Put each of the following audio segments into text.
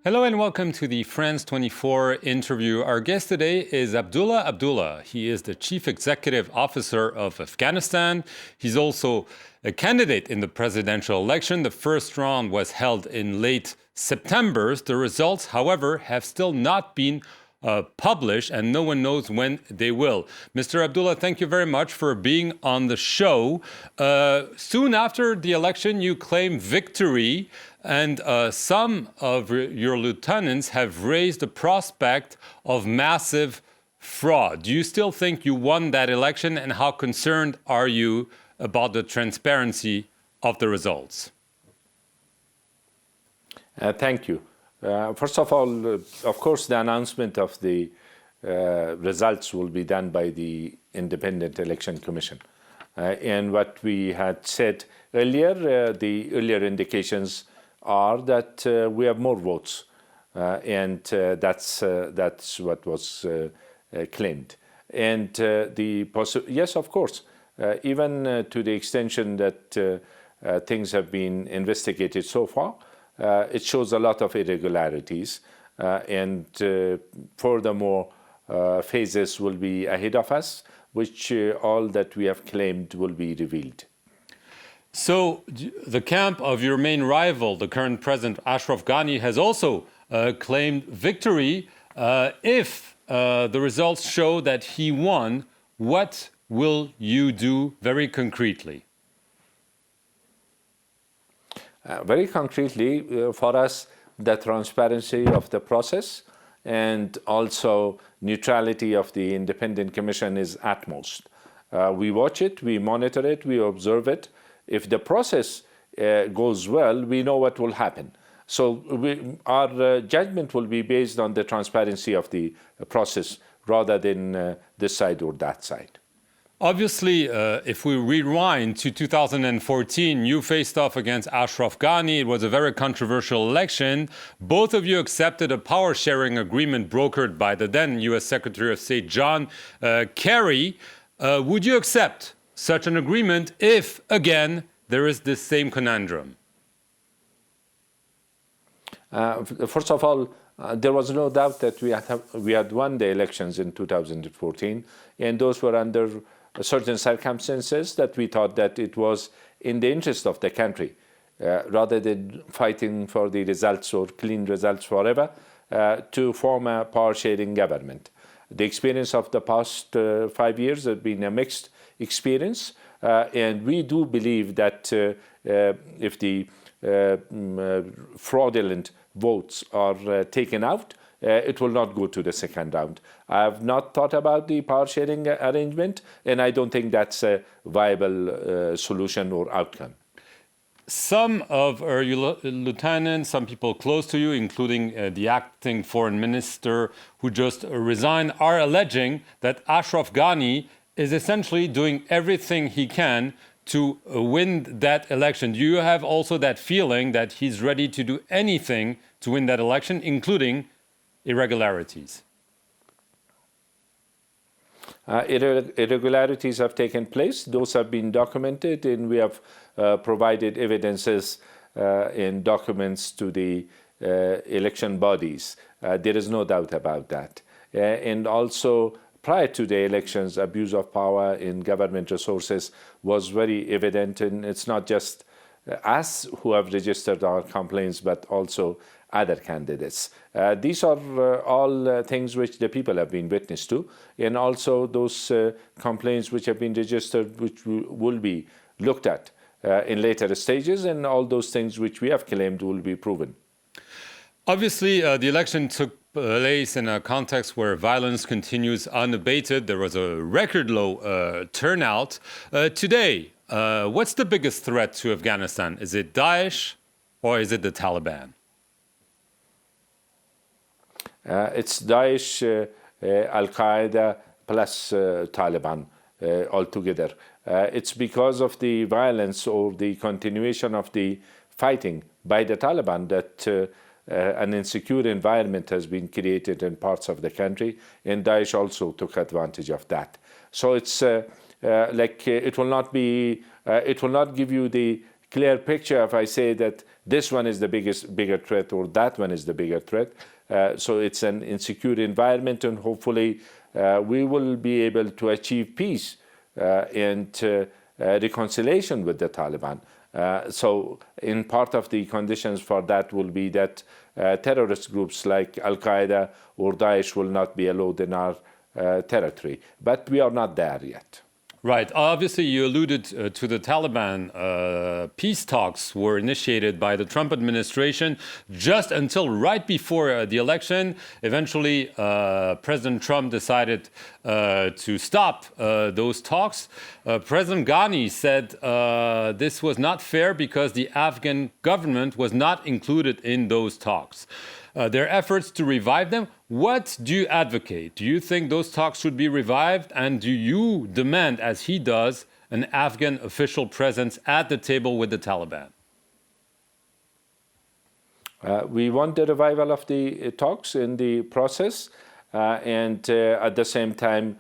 Hello and welcome to the France 24 interview. Our guest today is Abdullah Abdullah. He is the Chief Executive Officer of Afghanistan. He's also a candidate in the presidential election. The first round was held in late September. The results, however, have still not been published, and no one knows when they will. Mr. Abdullah, thank you very much for being on the show. Soon after the election, you claim victory, and some of your lieutenants have raised the prospect of massive fraud. Do you still think you won that election, and how concerned are you about the transparency of the results? Thank you. First of all, of course, the announcement of the results will be done by the Independent Election Commission. And what we had said earlier, the earlier indications are that we have more votes, and that's what was claimed. And yes, of course, even to the extension that things have been investigated so far, it shows a lot of irregularities, and furthermore, phases will be ahead of us, which all that we have claimed will be revealed. So the camp of your main rival, the current president, Ashraf Ghani, has also claimed victory. If the results show that he won, what will you do very concretely? Very concretely, for us, the transparency of the process and also neutrality of the Independent Commission is utmost. We watch it, we monitor it, we observe it. If the process goes well, we know what will happen. So our judgment will be based on the transparency of the process rather than this side or that side. Obviously, if we rewind to 2014, you faced off against Ashraf Ghani. It was a very controversial election. Both of you accepted a power-sharing agreement brokered by the then U.S. Secretary of State John Kerry. Would you accept such an agreement if, again, there is this same conundrum? First of all, there was no doubt that we had won the elections in 2014, and those were under certain circumstances that we thought that it was in the interest of the country, rather than fighting for the results or clean results forever, to form a power-sharing government. The experience of the past 5 years has been a mixed experience, and we do believe that if the fraudulent votes are taken out, it will not go to the second round. I have not thought about the power-sharing arrangement, and I don't think that's a viable solution or outcome. Some of your lieutenants, some people close to you, including the acting foreign minister who just resigned, are alleging that Ashraf Ghani is essentially doing everything he can to win that election. Do you have also that feeling that he's ready to do anything to win that election, including irregularities? Irregularities have taken place. Those have been documented, and we have provided evidences in documents to the election bodies. There is no doubt about that. And also, prior to the elections, abuse of power in government resources was very evident, and it's not just us who have registered our complaints, but also other candidates. These are all things which the people have been witness to, and also those complaints which have been registered, which will be looked at in later stages, and all those things which we have claimed will be proven. Obviously, the election took place in a context where violence continues unabated. There was a record low turnout. Today, what's the biggest threat to Afghanistan? Is it Daesh or is it the Taliban? It's Daesh, Al-Qaeda, plus Taliban altogether. It's because of the violence or the continuation of the fighting by the Taliban that an insecure environment has been created in parts of the country, and Daesh also took advantage of that. So it's it will not give you the clear picture if I say that this one is the bigger threat or that one is the bigger threat. So it's an insecure environment, and hopefully we will be able to achieve peace and reconciliation with the Taliban. So in part of the conditions for that will be that terrorist groups like Al-Qaeda or Daesh will not be allowed in our territory. But we are not there yet. Right. Obviously, you alluded to the Taliban. Peace talks were initiated by the Trump administration just until right before the election. Eventually, President Trump decided to stop those talks. President Ghani said this was not fair because the Afghan government was not included in those talks. Their efforts to revive them. What do you advocate? Do you think those talks should be revived? And do you demand, as he does, an Afghan official presence at the table with the Taliban? We want the revival of the talks in the process, and at the same time,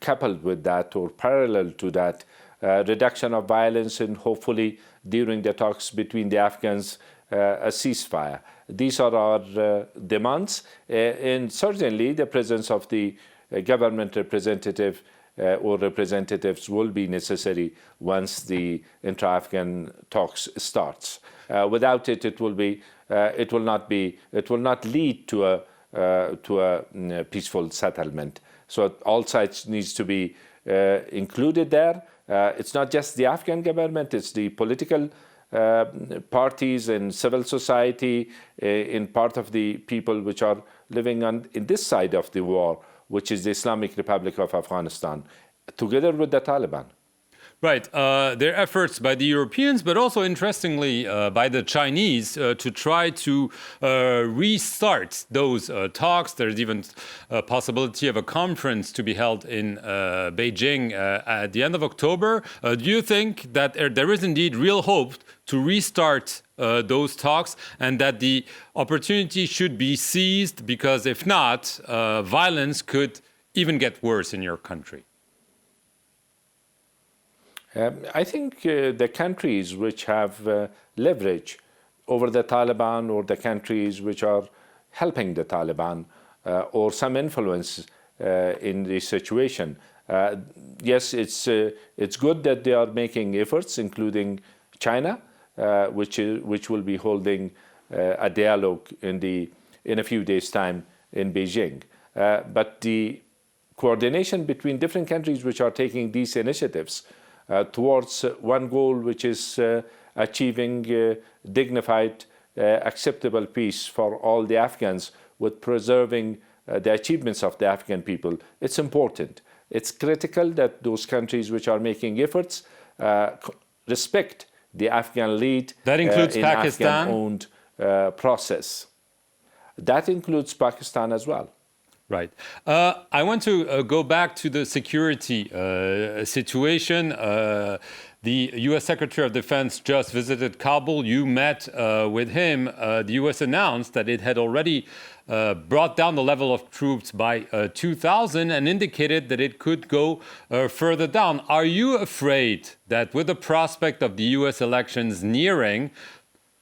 coupled with that or parallel to that, reduction of violence and hopefully during the talks between the Afghans, a ceasefire. These are our demands, and certainly the presence of the government representative or representatives will be necessary once the intra-Afghan talks starts. Without it, it will not lead to a peaceful settlement. So all sides needs to be included there. It's not just the Afghan government; it's the political parties and civil society, in part of the people which are living in this side of the war, which is the Islamic Republic of Afghanistan, together with the Taliban. Right. Their efforts by the Europeans, but also interestingly by the Chinese to try to restart those talks. There's even a possibility of a conference to be held in Beijing at the end of October. Do you think that there is indeed real hope to restart those talks and that the opportunity should be seized? Because if not, violence could even get worse in your country. I think the countries which have leverage over the Taliban, or the countries which are helping the Taliban, or some influence in the situation, yes, it's good that they are making efforts, including China, which will be holding a dialogue in a few days' time in Beijing. But the coordination between different countries which are taking these initiatives towards one goal, which is achieving dignified, acceptable peace for all the Afghans, with preserving the achievements of the Afghan people. It's important. It's critical that those countries which are making efforts respect the Afghan lead. That includes Pakistan? Afghan-owned process. That includes Pakistan as well. Right. I want to go back to the security situation. The U.S. Secretary of Defense just visited Kabul. You met with him. The U.S. announced that it had already brought down the level of troops by 2,000 and indicated that it could go further down. Are you afraid that with the prospect of the U.S. elections nearing,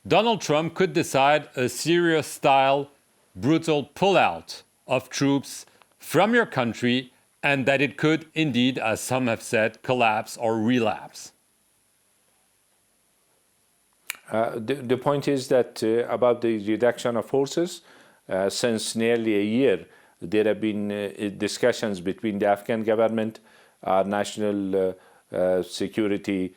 Donald Trump could decide a Syria-style brutal pullout of troops from your country, and that it could indeed, as some have said, collapse or relapse? The point is that about the reduction of forces, since nearly a year, there have been discussions between the Afghan government, our national security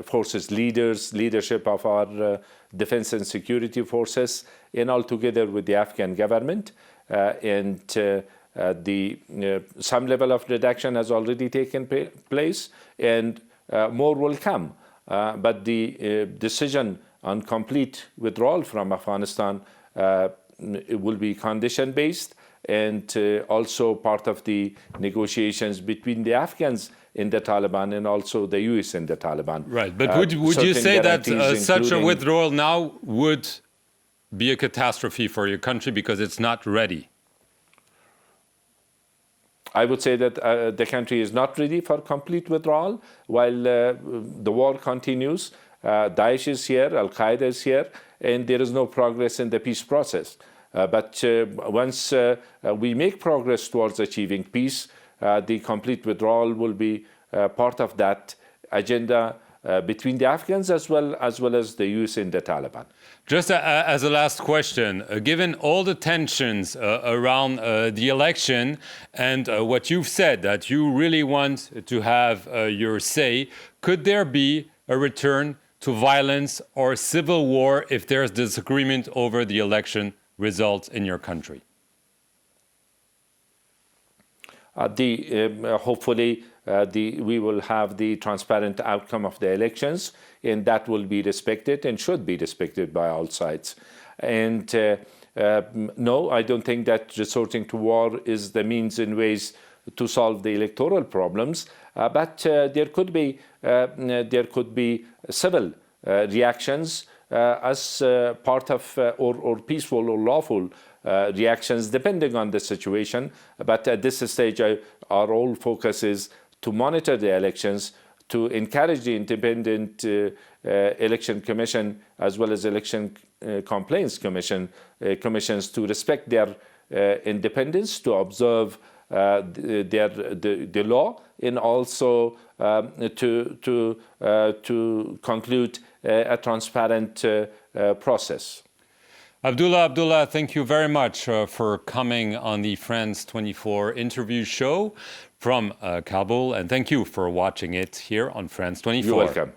forces leadership of our defense and security forces, and all together with the Afghan government. And some level of reduction has already taken place, and more will come. But the decision on complete withdrawal from Afghanistan it will be condition-based, and also part of the negotiations between the Afghans in the Taliban and also the U.S. and the Taliban. Right, but would you say that such a withdrawal now would be a catastrophe for your country because it's not ready? I would say that the country is not ready for complete withdrawal while the war continues. Daesh is here, Al-Qaeda is here, and there is no progress in the peace process. But once we make progress towards achieving peace, the complete withdrawal will be part of that agenda between the Afghans as well as the US and the Taliban. Just as a last question, given all the tensions around the election and what you've said, that you really want to have your say, could there be a return to violence or civil war if there's disagreement over the election results in your country? Hopefully, we will have the transparent outcome of the elections, and that will be respected and should be respected by all sides. And no, I don't think that resorting to war is the means and ways to solve the electoral problems. But there could be civil reactions as part of or peaceful or lawful reactions, depending on the situation. But at this stage, our whole focus is to monitor the elections, to encourage the independent election commission as well as election complaints commissions to respect their independence, to observe the law, and also to conclude a transparent process. Abdullah Abdullah, thank you very much for coming on the France 24 interview show from Kabul, and thank you for watching it here on France 24. You're welcome.